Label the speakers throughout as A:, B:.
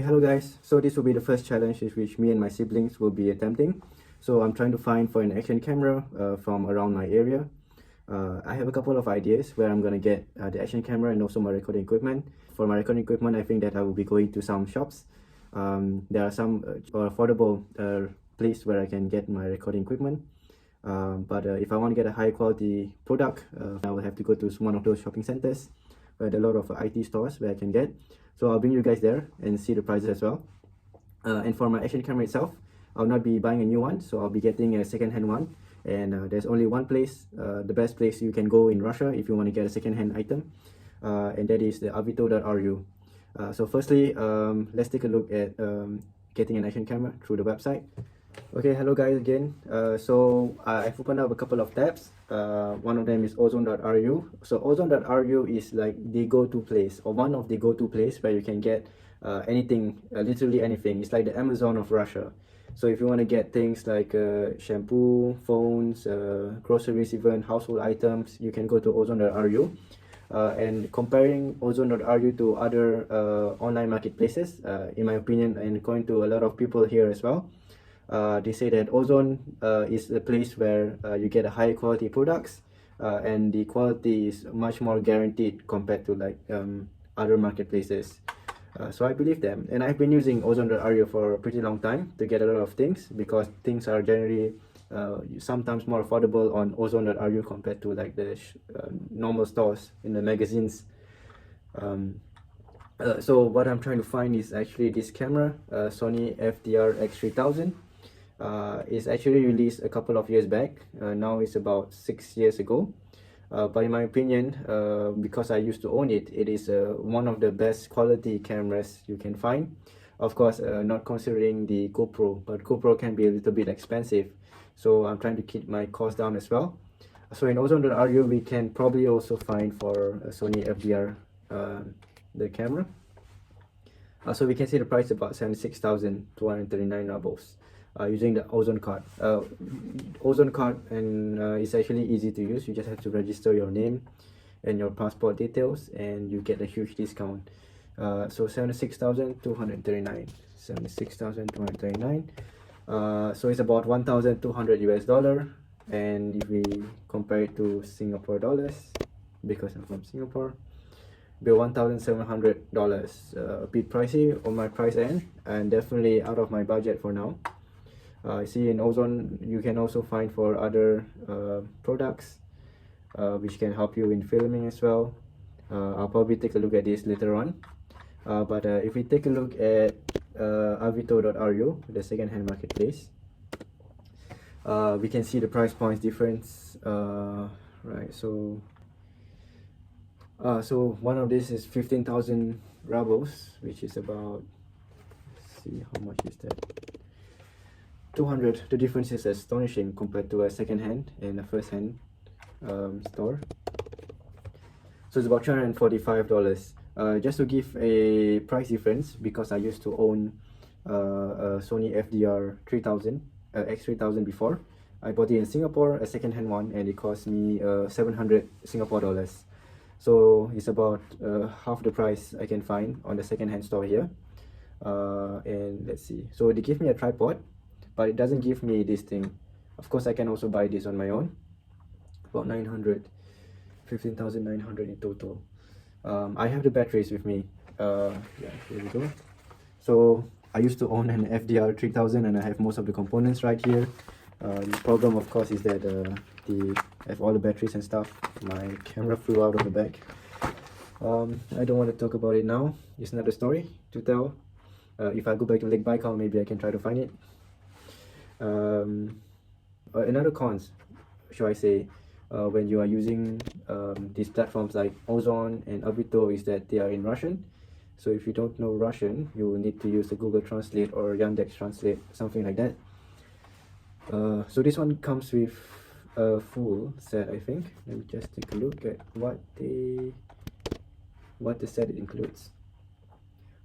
A: Hello guys. So this will be the first challenge which me and my siblings will be attempting. So I'm trying to find for an action camera from around my area. I have a couple of ideas where I'm gonna get the action camera and also my recording equipment. For my recording equipment, I think that I will be going to some shops. There are some affordable place where I can get my recording equipment. But if I want to get a high quality product, I will have to go to one of those shopping centers where there are a lot of IT stores where I can get. So I'll bring you guys there and see the prices as well. And for my action camera itself, I'll not be buying a new one, so I'll be getting a second-hand one. And there's only one place, the best place you can go in Russia if you want to get a second-hand item, and that is the avito.ru. So firstly, let's take a look at getting an action camera through the website. Okay, hello guys again. So I've opened up a couple of tabs. One of them is ozone.ru. So ozone.ru is like the go-to place, or one of the go-to place where you can get anything, literally anything. It's like the Amazon of Russia. So if you want to get things like shampoo, phones, groceries, even household items, you can go to ozone.ru. And comparing ozone.ru to other online marketplaces, in my opinion, and according to a lot of people here as well, they say that Ozone is a place where you get a high quality products, and the quality is much more guaranteed compared to like other marketplaces. So I believe them, and I've been using Ozone.ru for a pretty long time to get a lot of things, because things are generally sometimes more affordable on Ozone.ru compared to like the normal stores in the magazines. So what I'm trying to find is actually this camera, Sony FDR X3000. It's actually released a couple of years back. Now it's about 6 years ago. But in my opinion, because I used to own it, it is one of the best quality cameras you can find. Of course, not considering the GoPro, but GoPro can be a little bit expensive. So I'm trying to keep my cost down as well. So in Ozone.ru, we can probably also find for Sony FDR the camera. So we can see the price about 76,239 rubles. Using the Ozone card. Ozone card, and it's actually easy to use. You just have to register your name and your passport details, and you get a huge discount. So 76,239, 76,239. So it's about 1,200 US dollar, and if we compare it to Singapore dollars, because I'm from Singapore, be $1,700. A bit pricey on my price end, and definitely out of my budget for now. I see in Ozone you can also find for other products which can help you in filming as well. I'll probably take a look at this later on. But if we take a look at avito.ru, the second-hand marketplace, we can see the price points difference. Right, so one of these is 15,000 rubles, which is about, let's see how much is that, 200. The difference is astonishing compared to a second-hand and a first-hand store. So it's about $345. Just to give a price difference, because I used to own a Sony FDR 3000 X3000 before. I bought it in Singapore, a second-hand one, and it cost me 700 Singapore dollars. So it's about half the price I can find on the second-hand store here. And let's see, so they give me a tripod, but it doesn't give me this thing. Of course, I can also buy this on my own. About 900, 15,900 in total. I have the batteries with me. Yeah, here we go. So I used to own an FDR 3000, and I have most of the components right here. The problem, of course, is that I have all the batteries and stuff. My camera flew out of the bag. I don't want to talk about it now. It's not a story to tell. If I go back to Lake Baikal, maybe I can try to find it. Another cons, should I say, when you are using these platforms like Ozone and Avito, is that they are in Russian. So if you don't know Russian, you will need to use the Google Translate or Yandex Translate, something like that. So this one comes with a full set, I think. Let me just take a look at what the set it includes.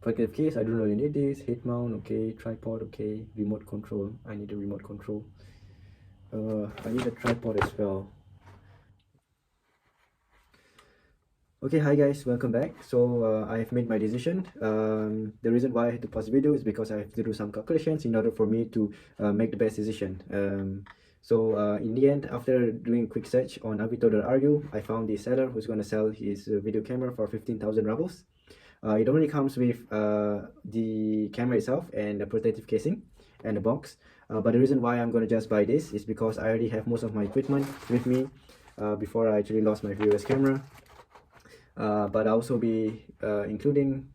A: For the case, I don't really need this. Head mount, okay. Tripod, okay. Remote control, I need a remote control. I need a tripod as well. Okay, hi guys, welcome back. So I have made my decision. The reason why I had to pause the video is because I have to do some calculations in order for me to make the best decision. In the end, after doing a quick search on Avito.ru, I found the seller who's going to sell his video camera for 15,000 rubles. It only comes with the camera itself and the protective casing and the box. But the reason why I'm going to just buy this is because I already have most of my equipment with me before I actually lost my VOS camera. But I'll also be including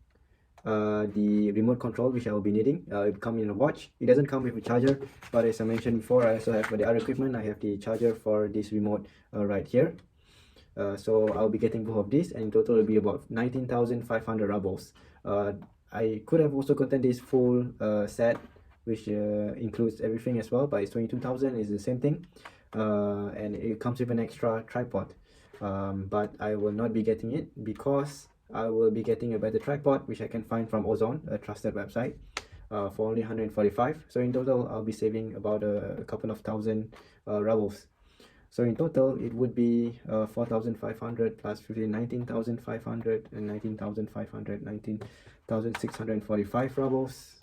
A: the remote control, which I will be needing. It comes in a watch. It doesn't come with a charger, but as I mentioned before, I also have for the other equipment, I have the charger for this remote right here. So I'll be getting both of these, and in total will be about 19,500 rubles. I could have also gotten this full set, which includes everything as well, but it's 22,000. Is the same thing, and it comes with an extra tripod. But I will not be getting it because I will be getting a better tripod, which I can find from Ozon, a trusted website, for only 145. So in total, I'll be saving about a couple of thousand rubles. So in total, it would be 4,500 plus 15, 19,500 and 19,500, 19,645 rubles.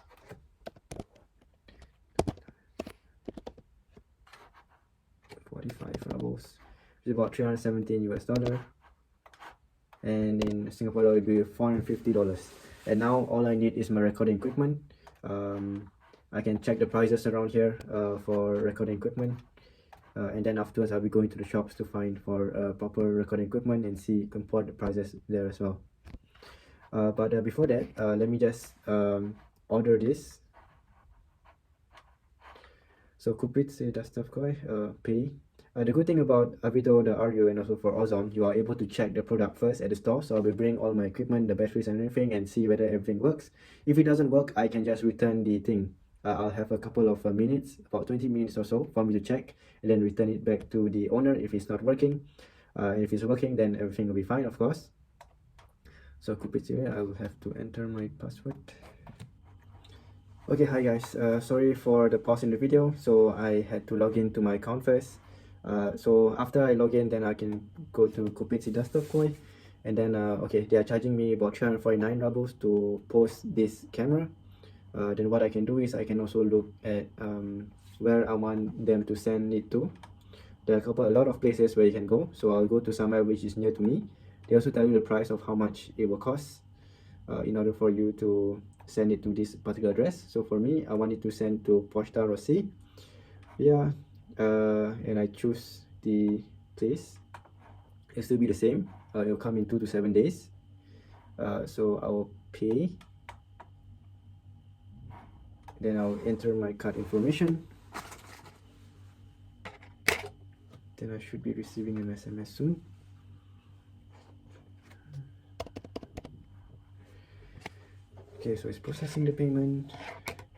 A: 45 rubles, which is about 317 US dollar. And in Singapore dollar, it would be $450. And now all I need is my recording equipment. I can check the prices around here for recording equipment. And then afterwards I'll be going to the shops to find for proper recording equipment and compare the prices there as well. But before that, let me just order this. So Kupitse Dastavkoi pay. The good thing about Avito.ru and also for Ozon, you are able to check the product first at the store. So I'll be bringing all my equipment, the batteries and everything, and see whether everything works. If it doesn't work, I can just return the thing. I'll have a couple of minutes, about 20 minutes or so, for me to check and then return it back to the owner if it's not working. If it's working, then everything will be fine, of course. So Kupitse, I will have to enter my password. Okay, hi guys, sorry for the pause in the video. So I had to log into my account first. So after I log in, then I can go to Kupitse Dastavkoi, and then okay, they are charging me about 349 rubles to post this camera. Then what I can do is I can also look at where I want them to send it to. There are a lot of places where you can go, so I'll go to somewhere which is near to me. They also tell you the price of how much it will cost in order for you to send it to this particular address. So for me, I want it to send to Pochta Rossi. Yeah, and I choose the place. It'll still be the same. It'll come in 2 to 7 days. So I'll pay. Then I'll enter my card information. Then I should be receiving an SMS soon. Okay, so it's processing the payment,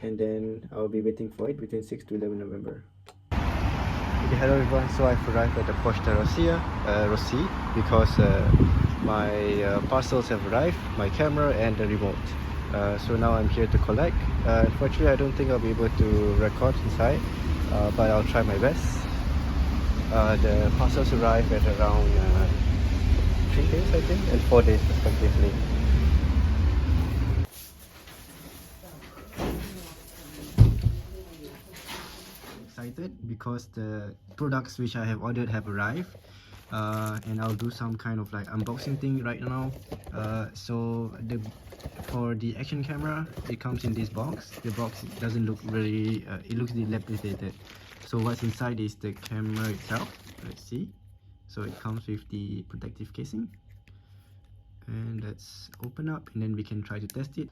A: and then I'll be waiting for it between 6 to 11 November. Okay, hello everyone. So I've arrived at the Pochta Rossi because my parcels have arrived, my camera and the remote. So now I'm here to collect. Unfortunately, I don't think I'll be able to record inside, but I'll try my best. The parcels arrived at around 3 days, I think, and 4 days respectively. Excited because the products which I have ordered have arrived, and I'll do some kind of like unboxing thing right now. For the action camera, it comes in this box. The box doesn't look really it looks dilapidated. So what's inside is the camera itself. Let's see. So it comes with the protective casing, and let's open up and then we can try to test it.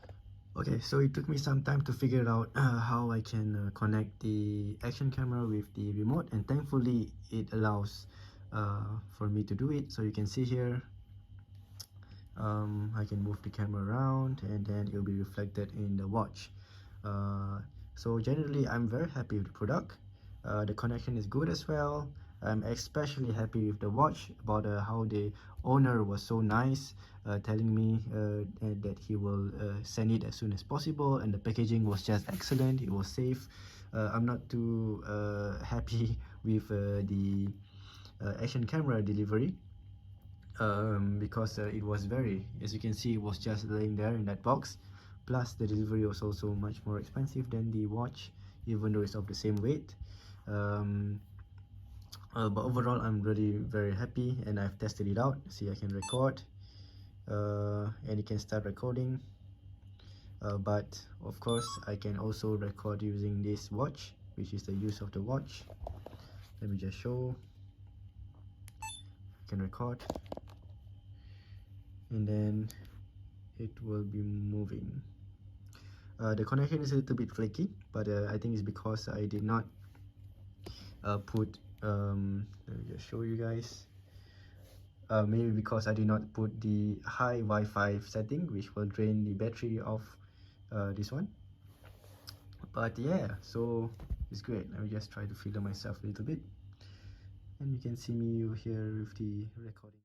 A: Okay, so it took me some time to figure out how I can connect the action camera with the remote, and thankfully it allows for me to do it. So you can see here, I can move the camera around and then it will be reflected in the watch. So generally I'm very happy with the product. The connection is good as well. I'm especially happy with the watch, about how the owner was so nice, telling me that he will send it as soon as possible, and the packaging was just excellent. It was safe. I'm not too happy with the action camera delivery. because it was very, as you can see, it was just laying there in that box. Plus the delivery was also much more expensive than the watch, even though it's of the same weight. But overall I'm really very happy, and I've tested it out. See, I can record, and you can start recording, but of course I can also record using this watch, which is the use of the watch. Let me just show. I can record, and then it will be moving. The connection is a little bit flaky, but I think it's because I did not put let me just show you guys. Maybe because I did not put the high Wi-Fi setting, which will drain the battery of this one. But yeah, so it's great. Let me just try to filter myself a little bit, and you can see me here with the recording.